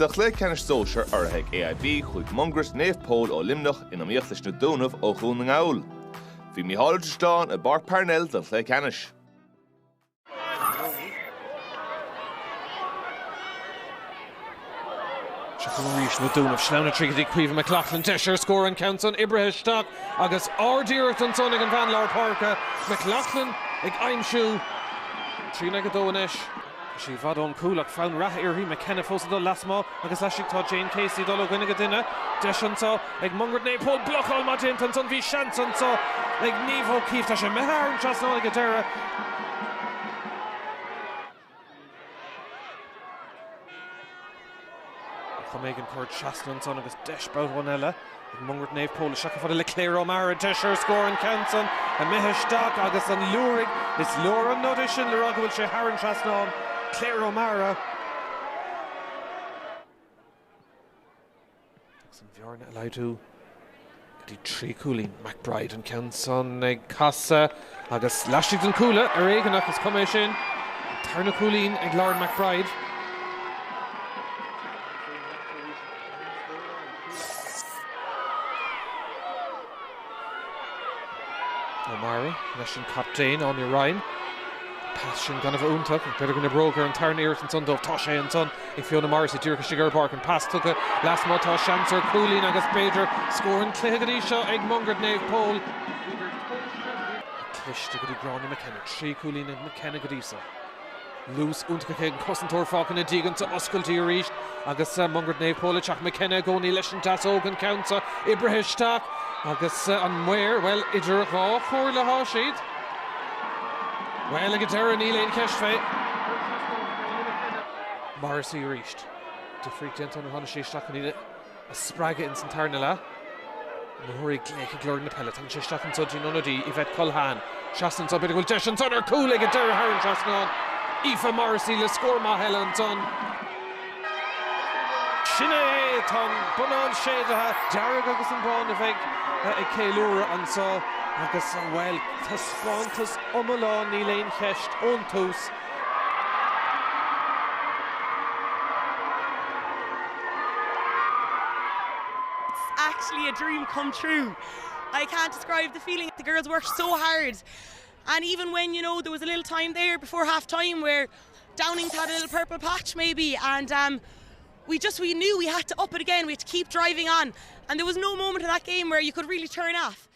sa chlé Cheannais Sóisir orthaigh AIB chuig Mungret Naomh Pól ó Limnach ina míocht leis na Dúnaibh ó Dúnaibh-0-4. Bhí Mícheál Stáin a bar Parnell don chlé Cheannais. Rís na Dúnaibh Sláine trígadí Cuomh McLaughlin Tesher score an count on Ibrahim agus idir an son ag an Van Laur Parka McLaughlin ag aimsú trí negadóis sí bhadón cúlach fán rath irthaí McKenna fósadó lasmá agus leisigtá Jane Casey dul gine go duine deisantá ag Mungret Naomh Pól blochál má déint an son bhí seansantá ag níomh O'Keefe tá sé methar an trasná ag deire. Megan Court Cheannais on agus deisbáil bhain eile ag Mungret Naomh Pól seacha fada le Craobh Tesher score an counts on a Mihistach agus an lurig is Laura Nuddish sin le rag bhfuil sé Haran Cheannais Craobh san bhearna leitú dí trí cúlín McBride an counts on ag casa agus leistigh den cúla ar éigen agus cumé sin tarna cúlín ag Lauren McBride. O'Mara, Nation Captain on your Ryan. Passion gan of Untag, better going to broker and turn ears and son of Toshe and son. If Fiona Morris, Dirk Sugar Park and pass took a last Motosh Shancer, Coolin agus Bader, scoring Clegadisha, Egg Mungret Naomh Pól. Clish to Goody Ground and McKenna, Tree Coolin and McKenna Godisa. Loose Untag Cosentor Falk and a Deegan to Uskal to your reach. Agus Mungret Naomh Pól, Chuck McKenna, Goni Leshan Tas Ogan Counter, Ibrahim Stack. Agus an where well idir gá chóir le háisiad. Well ag deire ní léon ceisfé. Morrissey ríist. De freak dent an hana sé staach an a spraga in san tarna le. Nóirí gléic glóir na pellet an sé staach an sodí nonadí Yvette Culhan. Cheannais a bit of deis an son ar cool ag deire Haran Cheannais. Aoife Morrissey le score má heile an son. Sinné tan bunán séideathe dearg agus an bán a bheith ag céilúra an sá agus well tá spántas omláin ní léon cheist ón tús. It's actually a dream come true. I can't describe the feeling. The girls worked so hard, and even when, you know, there was a little time there before half time where Downing's had a little purple patch maybe, and we knew we had to up it again. We had to keep driving on, and there was no moment in that game where you could really turn off.